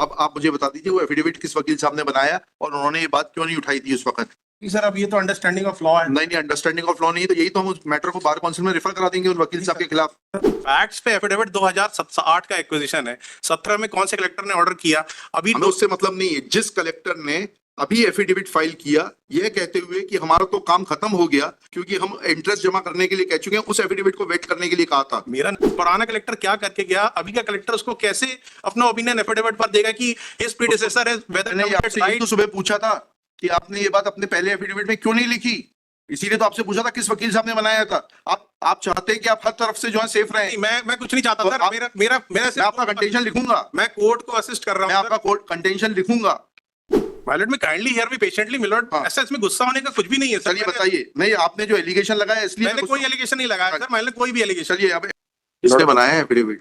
अब आप मुझे बता दीजिए वो एफिडेविट किस वकील साहब ने बनाया और उन्होंने ये बात क्यों नहीं उठाई थी उस वक्त? सर अब ये तो अंडरस्टैंडिंग ऑफ लॉ है। नहीं, अंडरस्टैंडिंग ऑफ लॉ नहीं, तो यही तो हम उस मैटर को बार काउंसिल में रेफर करा देंगे उस वकील साहब के खिलाफ। फैक्ट्स पे एफिडेविट 2008 का एक्विजिशन है, 17 में कौन से कलेक्टर ने ऑर्डर किया? अभी हमें उससे मतलब नहीं है। जिस कलेक्टर ने अभी एफिडेविट फाइल किया यह कहते हुए कि हमारा तो काम खत्म हो गया क्योंकि हम इंटरेस्ट जमा करने के लिए कह चुके हैं, उस एफिडेविट को वेट करने के लिए कहा था। मेरा पुराना कलेक्टर क्या करके गया, अभी का कलेक्टर उसको कैसे अपना ओपिनियन एफिडेविट पर देगा कि हिज प्रीडिसेसर है वेदर मैंने आपसे यही तो सुबह पूछा था कि आपने ये बात अपने पहले एफिडेविट में क्यों नहीं लिखी, इसीलिए तो आपसे पूछा था किस वकील साहब ने बनाया था। आप चाहते हैं कि आप हर तरफ से जो है सेफ रहें। मैं कुछ नहीं चाहता सर। मेरा मेरा मेरा मैं आपका कंटेंशन लिखूंगा, मैं कोर्ट को असिस्ट कर रहा हूं। मैं आपका कोर्ट कंटेंशन लिखूंगा। My may kindly hear me patiently milord. ऐसा इसमें गुस्सा होने का कुछ भी नहीं है सर। चलिए बताइए। नहीं, आपने जो एलिगेशन लगाया इसलिए मैंने कोई एलिगेशन नहीं लगाया सर। मैंने कोई भी एलिगेशन। चलिए अब किसने बनाया है affidavit?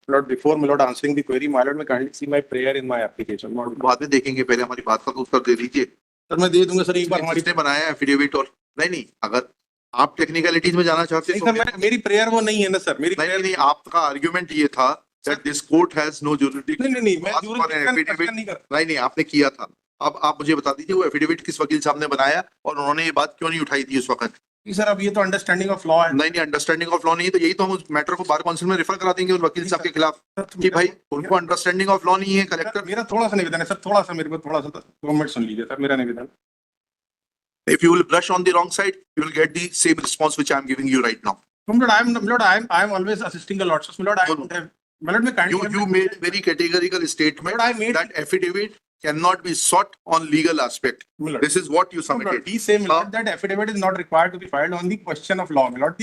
Lord, before my Lord answering the query, my Lord, may kindly see my prayer in my application. बाद में देखेंगे, पहले हमारी बात का तो उत्तर दे दीजिए। सर मैं दे दूंगा सर एक बार। हमारी किसने बनाया है एफिडेविट? और नहीं, अगर आप टेक्निकलिटीज में जाना चाहते हैं तो मेरी प्रेयर वो नहीं है ना सर। मेरी नहीं, आपका आर्ग्यूमेंट ये था that this court has no jurisdiction। नहीं, मैं jurisdiction नहीं कर। नहीं, आपने किया था। अब आप मुझे बता दीजिए वो एफिडेविट किस वकील साहब ने बनाया और उन्होंने ये बात क्यों नहीं उठाई थी उस वक्त? सर अब ये तो अंडरस्टैंडिंग ऑफ लॉ है। नहीं, अंडरस्टैंडिंग ऑफ लॉ नहीं, तो यही तो हम उस मैटर को बार काउंसिल में रेफर करा देंगे उस वकील साहब के खिलाफ कि भाई उनको अंडरस्टैंडिंग ऑफ लॉ नहीं है। कलेक्टर, मेरा थोड़ा सा निवेदन है सर, थोड़ा सा मेरे को थोड़ा सा 2 मिनट सुन लीजिए सर, मेरा निवेदन। If you will brush on the wrong side, you will get the same response which I am giving you right now. I am always assisting the lords. You made very categorical statement that affidavit cannot be sought on legal aspect. This is what you submitted. He say that affidavit is not required to be filed on the question of law. Milord,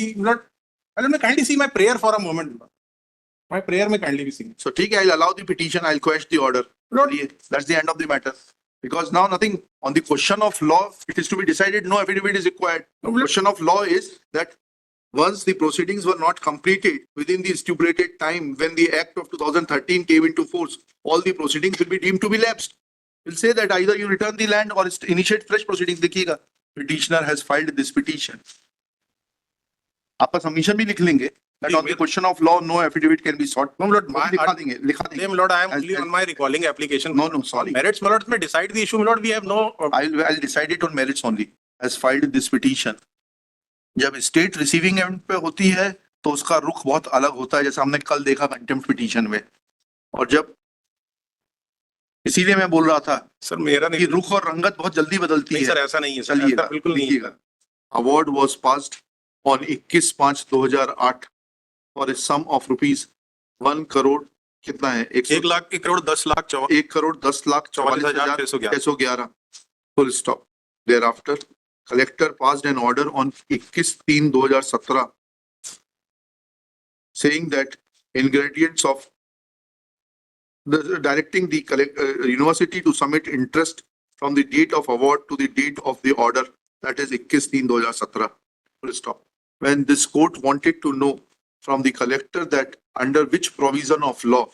may kindly see my prayer for a moment. My prayer may kindly be seen. So, I'll allow the petition. I'll quash the order. That's the end of the matter. Because now nothing on the question of law, it is to be decided. No affidavit is required. The question of law is that once the proceedings were not completed within the stipulated time when the Act of 2013 came into force, all the proceedings will be deemed to be lapsed. We'll say that either you return the land or initiate fresh proceedings. देखिएगा, petitioner has filed this petition. आपका submission भी लिख लेंगे that on the question of law no affidavit can be sought. No, Lord, लिखा देंगे. Lord, I am only on my recalling application. No, sorry. Merits, my Lord, may decide the issue. My Lord, we have no. I'll decide it on merits only. Has filed this petition. जब state receiving end पे होती है तो उसका रुख बहुत अलग होता है, जैसा हमने कल देखा कंटेम्प्ट पिटीशन में। और जब इसीलिए मैं बोल रहा था सर मेरा नहीं, रुख और रंगत बहुत जल्दी बदलती है। सर ऐसा नहीं है। चलिए बिल्कुल नहीं है। Award was passed on 21/5/2008 for a sum of rupees 1 crore कितना है? 1,10,44,611 full stop. Thereafter, collector passed an order on 21/3/2017 saying that ingredients of directing the university to submit interest from the date of award to the date of the order, that is 21/3/2017. Full stop. When this court wanted to know from the collector that under which provision of law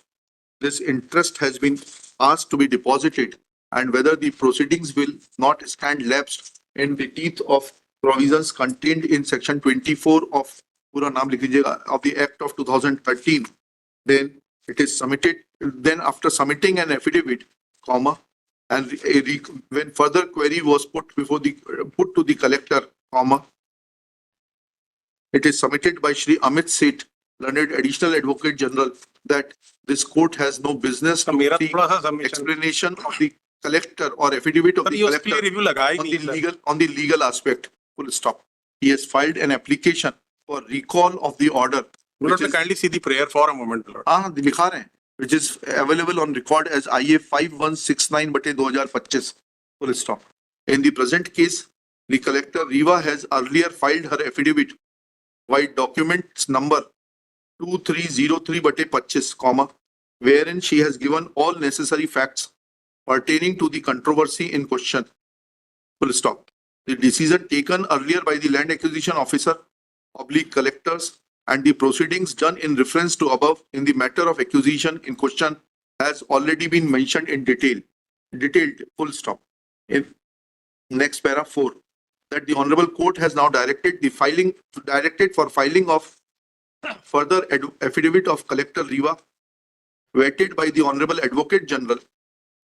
this interest has been asked to be deposited and whether the proceedings will not stand lapsed in the teeth of provisions contained in section 24 of पूरा नाम लिख लीजिएगा of the Act of 2013, then it is submitted. Then after submitting an affidavit, comma, and when further query was put to the collector, comma, it is submitted by Shri Amit Seth, learned additional advocate general, that this court has no business to the explanation of the collector or affidavit of the collector on the legal aspect. Full stop. He has filed an application for recall of the order. Lord, kindly see the prayer for a moment, Lord. दिखा रहे हैं, which is available on record as IA 5169/2025. Full stop. In the present case, the collector Riva has earlier filed her affidavit by documents number 2303/25, comma, wherein she has given all necessary facts pertaining to the controversy in question. Full stop. The decision taken earlier by the land acquisition officer, collectors, and the proceedings done in reference to above in the matter of acquisition in question has already been mentioned in detailed, full stop. In next para 4, that the Honorable Court has now directed for filing of further affidavit of Collector Riva, vetted by the Honorable Advocate General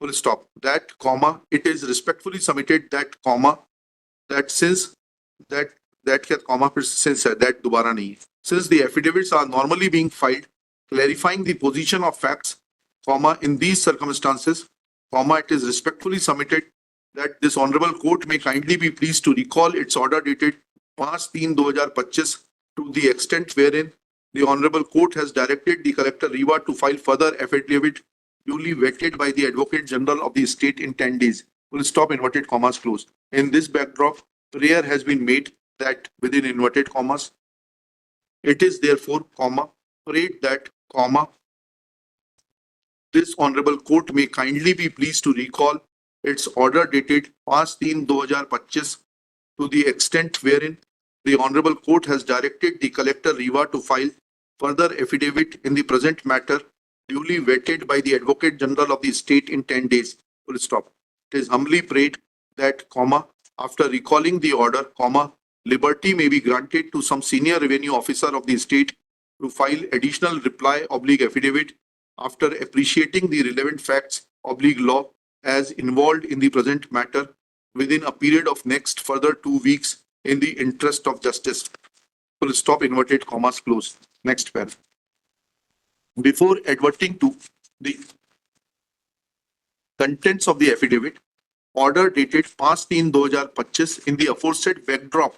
full stop, that comma, it is respectfully submitted that comma, that since that क्या comma फिर since है, that दोबारा नहीं है. Since the affidavits are normally being filed clarifying the position of facts, comma, in these circumstances, comma, it is respectfully submitted that this honorable court may kindly be pleased to recall its order dated 5/3/2025 to the extent wherein the honorable court has directed the collector Rewa to file further affidavit duly vetted by the Advocate General of the state in 10 days. Full stop, inverted commas closed. In this backdrop, prayer has been made that within inverted commas, it is therefore, comma, prayed that, comma, this honorable court may kindly be pleased to recall its order dated 5/3/2025 to the extent wherein the honorable court has directed the collector Rewa to file further affidavit in the present matter duly vetted by the Advocate General of the state in 10 days. Full stop. It is humbly prayed that, comma, after recalling the order, comma, liberty may be granted to some senior revenue officer of the state to file additional reply oblique affidavit after appreciating the relevant facts oblique law as involved in the present matter within a period of next further 2 weeks in the interest of justice. Full stop, inverted commas closed. Next paragraph. Before adverting to the contents of the affidavit, order dated 5/3/2025 in the aforesaid backdrop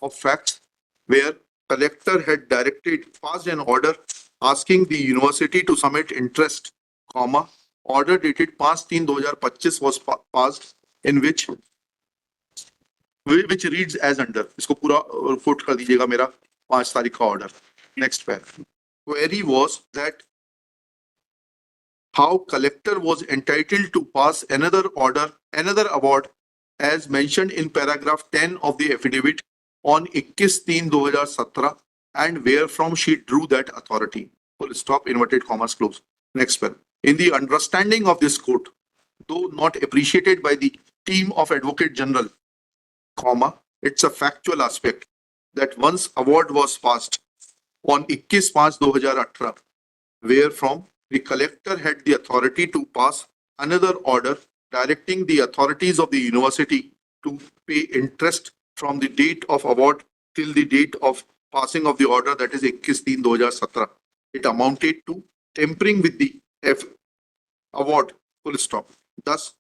of facts where collector had passed an order asking the university to submit interest, comma, order dated 5/3/2025 was passed in which reads as under. इसको पूरा quote कर दीजिएगा मेरा 5 तारीख का order. Next paragraph. Query was that how collector was entitled to pass another award as mentioned in paragraph 10 of the affidavit on 21/3/2017 and wherefrom she drew that authority. Full stop, inverted commas closed. Next paragraph. In the understanding of this court, though not appreciated by the team of Advocate General, comma, it's a factual aspect that once award was passed on 21/5/2018, wherefrom the collector had the authority to pass another order directing the authorities of the university to pay interest from the date of award till the date of passing of the order, that is 21/3/2017. It amounted to tampering with the award, full stop. Thus,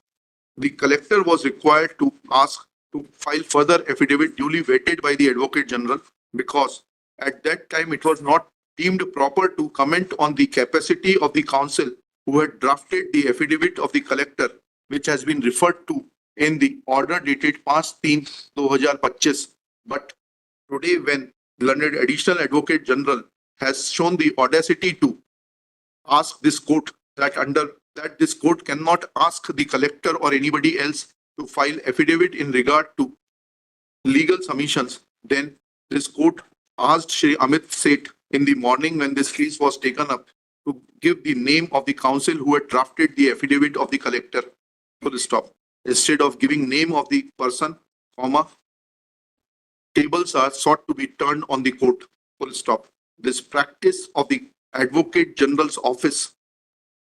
the collector was required to ask to file further affidavit duly vetted by the Advocate General because at that time it was not deemed proper to comment on the capacity of the counsel who had drafted the affidavit of the collector, which has been referred to in the order dated 5/3/2025. But today, when learned Additional Advocate General has shown the audacity to ask this court that this court cannot ask the collector or anybody else to file affidavit in regard to legal submissions, then this court asked Shri Amit Seth in the morning when this case was taken up to give the name of the counsel who had drafted the affidavit of the collector, full stop. Instead of giving name of the person, comma, tables are sought to be turned on the court, full stop. This practice of the Advocate General's office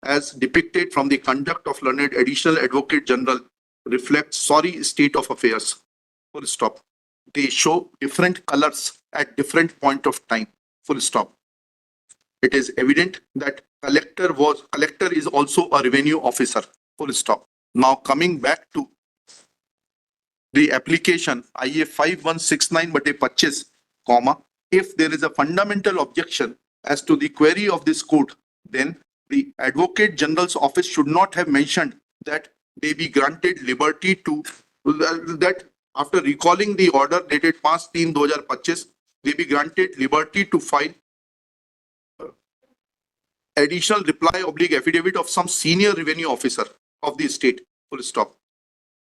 as depicted from the conduct of learned Additional Advocate General reflects sorry state of affairs, full stop. They show different colors at different point of time, full stop. It is evident that collector is also a revenue officer, full stop. Now coming back to the application IA 5169/25, comma, if there is a fundamental objection as to the query of this court, then the Advocate General's office should not have mentioned that they be granted liberty to that after recalling the order dated 5/3/2025, they be granted liberty to file additional reply oblique affidavit of some senior revenue officer of the state, full stop.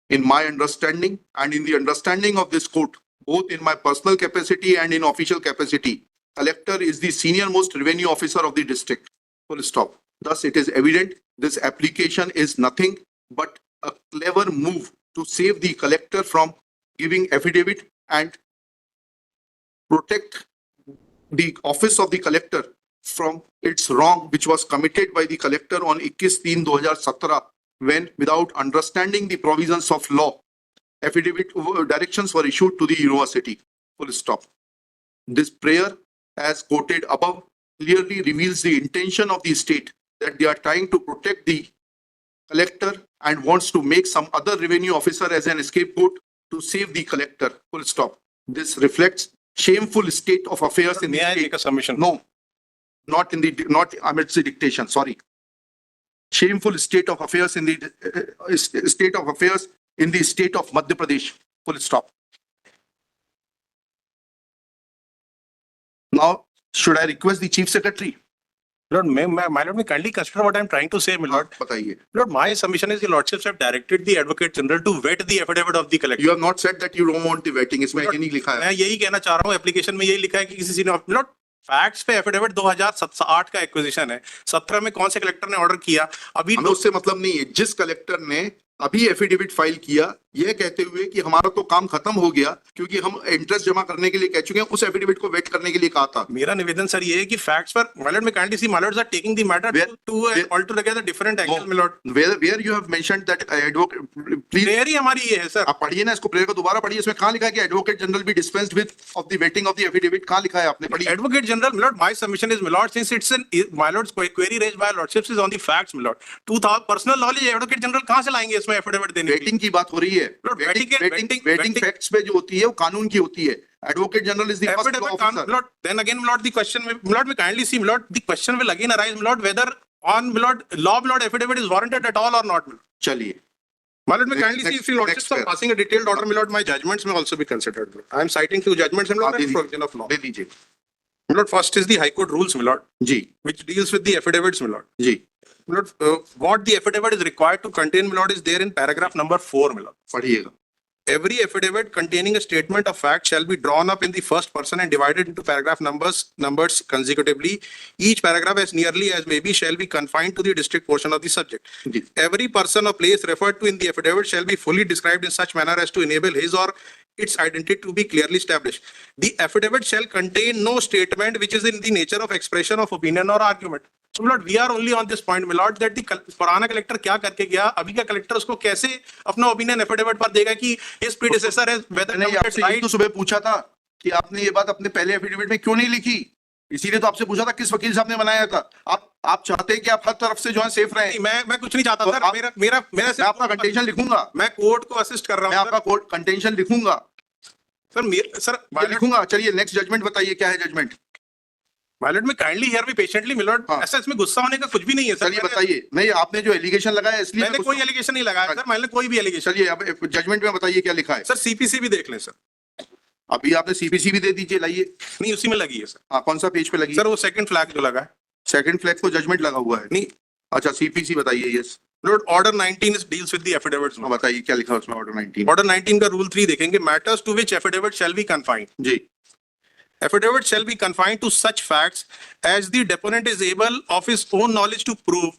In my understanding and in the understanding of this court, both in my personal capacity and in official capacity, collector is the senior most revenue officer of the district, full stop. Thus, it is evident this application is nothing but a clever move to save the collector from giving affidavit and protect the office of the collector from its wrong which was committed by the collector on 21/3/2017 when, without understanding the provisions of law, affidavit directions were issued to the university. Full stop. This prayer, as quoted above, clearly reveals the intention of the state that they are trying to protect the collector and wants to make some other revenue officer as an scapegoat to save the collector. Full stop. This reflects shameful state of affairs in the May I state. make a submission? No, not amidst the dictation. Sorry. Shameful state of affairs in the state of affairs in the state of Madhya Pradesh. Full stop. Now, should I request the chief secretary? Lord, my lord, may kindly consider what I'm trying to say, my lord. Bataiye. Lord, my submission is the lordships have directed the advocate general to vet the affidavit of the collector. You have not said that you don't want the vetting. इसमें Lord, ये नहीं लिखा है. मैं यही कहना चाह रहा हूँ, एप्लीकेशन में यही लिखा है कि किसी ने लॉट फैक्ट्स पे एफिडेविट 2008 का एक्विजिशन है, 17 में कौन से कलेक्टर ने ऑर्डर किया अभी हमें उससे मतलब नहीं है. जिस कलेक्टर ने अभी एफिडेविट फाइल किया, यह कहते हुए कि हमारा तो काम खत्म हो गया क्योंकि हम इंटरेस्ट जमा करने के लिए कह चुके हैं, उस एफिडेविट को वेट करने के लिए कहा था. मेरा निवेदन सर ये है कि फैक्ट्स पर माइलॉर्ड में kindly see my lords are taking the matter to altogether different angle my lord. Where you have mentioned that advocate, please. Prayer ही हमारी ये है सर. आप पढ़िए ना इसको, प्रेयर को दोबारा पढ़िए. इसमें कहाँ लिखा है कि एडवोकेट जनरल भी dispensed with of the waiting of the affidavit? कहाँ लिखा है आपने? पढ़िए. Advocate General, my lord, my submission is, my lord, since it's an, my lord's query raised by lordships is on the facts, my lord. 2000 personal knowledge, Advocate General कहाँ से लाएंगे इसमें affidavit देने के लिए? वेटिंग की बात हो रही है. Lord, vetting- फैक्ट्स पे जो होती है वो कानून की होती है. Advocate general is the first Affidavit, officer. Lord, then again, my lord, the question, my lord, may kindly see, my lord, the question will again arise, my lord, whether on, my lord, law, my lord, affidavit is warranted at all or not, my lord. चलिए. My lord, may Next- kindly see next- if the lordships next are pair. passing a detailed order, my lord, my judgments may also be considered. my lord. I am citing few judgments, my lord, हाँ, and provision of law. दे दीजिए. My lord, first is the High Court rules, my lord, जी which deals with the affidavits, my lord. जी My lord, what the affidavit is required to contain, my lord, is there in paragraph number 4, my lord. पढ़िएगा. Every affidavit containing a statement of fact shall be drawn up in the first person and divided into paragraph numbers consecutively. Each paragraph as nearly as may be shall be confined to the district portion of the subject. जी Every person or place referred to in the affidavit shall be fully described in such manner as to enable his or its identity to be clearly established. The affidavit shall contain no statement which is in the nature of expression of opinion or argument. So, my lord, we are only on this point, my lord, that the पुराना collector क्या करके गया, अभी का collector उसको कैसे अपना opinion affidavit पर देगा कि his predecessor has whether मैंने आपसे यही तो सुबह पूछा था कि आपने ये बात अपने पहले एफिडेविट में क्यों नहीं लिखी. इसीलिए तो आपसे पूछा था किस वकील साहब ने बनाया था. आप चाहते हैं कि आप हर तरफ से जो है सेफ रहें. मैं कुछ नहीं चाहता तो सर. आप- मेरा मैं आपका कंटेंशन लिखूंगा. मैं कोर्ट को असिस्ट कर मैं रहा हूँ आपका कोर्ट कंटेंशन लिखूंगा. सर. मैं लिखूंगा. चलिए नेक्स्ट जजमेंट बताइए क्या है जजमेंट. माइलॉर्ड में kindly hear me patiently milord. हाँ. ऐसा इसमें गुस्सा होने का कुछ भी नहीं है सर. चलिए बताइए. नहीं आपने जो एलिगेशन लगाया इसलिए मैंने कोई एलिगेशन नहीं लगाया सर. मैंने कोई भी एलिगेशन. चलिए अब जजमेंट में बताइए क्या लिखा है. सर सीपीसी भी देख लें सर. अभी आपने सीपीसी भी दे दीजिए. लाइए. नहीं उसी में लगी है सर. हाँ कौन सा पेज पे लगी. सर वो सेकंड फ्लैग जो लगा है. सेकंड फ्लैग को जजमेंट लगा हुआ है. नहीं. अच्छा सीपीसी बताइए. Yes Lord order 19 is deals with the affidavits. बताइए क्या लिखा है उसमें. ऑर्डर 19. ऑर्डर 19 का रूल 3 देखेंगे. Matters to which affidavit shall be confined. जी Affidavit shall be confined to such facts as the deponent is able of his own knowledge to prove,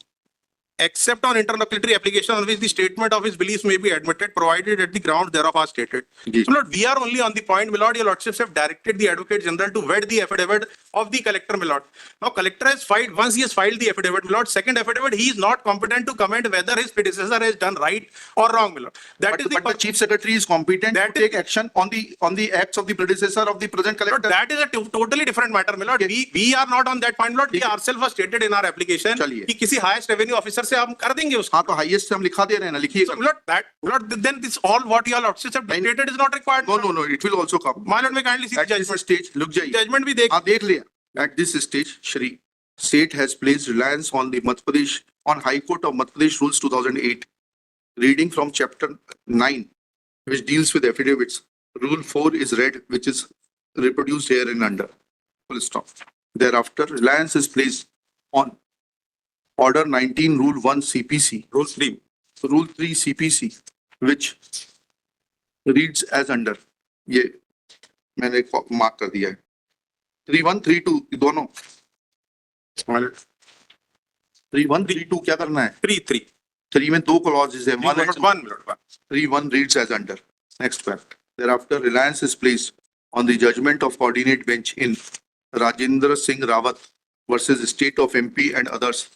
except on interlocutory application on which the statement of his beliefs may be admitted, provided that the grounds thereof are stated. जी. So, Lord, we are only on the point, my lord, your lordships have directed the advocate general to vet the affidavit of the collector, my lord. Now, collector has filed, once he has filed the affidavit, my lord, second affidavit, he is not competent to comment whether his predecessor has done right or wrong, my lord. That is but the chief secretary is competent That to take action on the acts of the predecessor of the present Lord, collector. that is a totally different matter, my lord. We are not on that point, my lord. We ourselves have stated in our application चलिए. कि किसी highest revenue officer से हम कर देंगे उसको. हाँ तो हाईएस्ट से हम लिखा दे रहे हैं ना. लिखिएगा. So, Lord, then this all what your lordships have dictated is not required. No, it will also come. My lord, may kindly see the At this judgment. stage, look जाइए. Judgment भी देख. हाँ देख लिया. At this stage, Shri, state has placed reliance on the Madhya Pradesh, on High Court of Madhya Pradesh Rules 2008. Reading from chapter 9, which deals with affidavits. Rule 4 is read, which is reproduced here and under. Full stop. Thereafter, reliance is placed on Order 19, Rule 1 CPC. Rule 3. Rule 3 CPC, which reads as under. ये मैंने mark कर दिया है. 3-1, 3-2 दोनों. My lord. 3-1, 3-2 क्या करना है? 3. 3 में 2 clauses है. My lord, one, my lord, one. 3-1 reads as under. Next fact. Thereafter, reliance is placed on the judgment of coordinate bench in Rajendra Singh Rawat versus State of MP and others,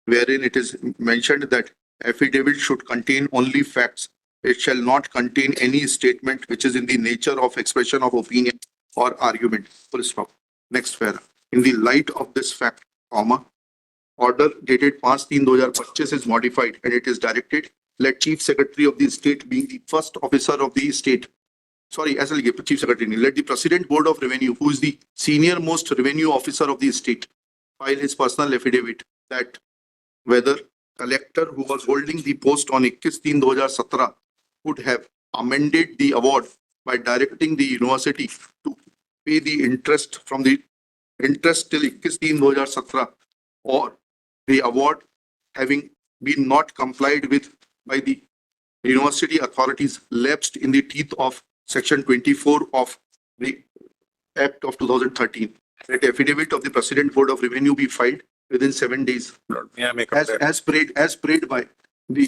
wherein it is mentioned that affidavit should contain only facts. It shall not contain any statement which is in the nature of expression of opinion or argument. Full stop. Next para. In the light of this fact, comma, order dated 5/3/2025 is modified and it is directed, let Chief Secretary of the State being the first officer of the state. Sorry, as Chief Secretary, let the President Board of Revenue, who is the senior most revenue officer of the state, file his personal affidavit that whether collector who was holding the post on 21/3/2017 would have amended the award by directing the university to pay the interest from the interest till 21/3/2017 or the award having been not complied with by the university authorities lapsed in the teeth of section 24 of the Act of 2013. That affidavit of the President Board of Revenue be filed within 7 days Lord, may I make as prayed by the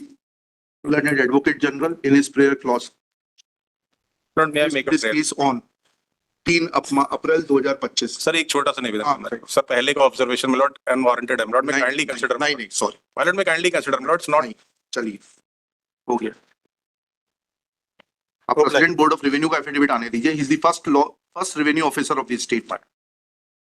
Learned Advocate General in his prayer clause. Lord, may I make a This prayer? case on 3 April 2025. Sir एक छोटा सा निवेदन हाँ, करना है। Sir पहले का observation में लॉर्ड अनवारंटेड है लॉर्ड में काइंडली कंसीडर नहीं, sorry. लॉर्ड में काइंडली कंसीडर लॉर्ड्स नॉट नहीं, चलिए, हो गया. आप प्रेसिडेंट बोर्ड ऑफ रेवेन्यू का एफिडेविट आने दीजिए. He is the first revenue officer of the state.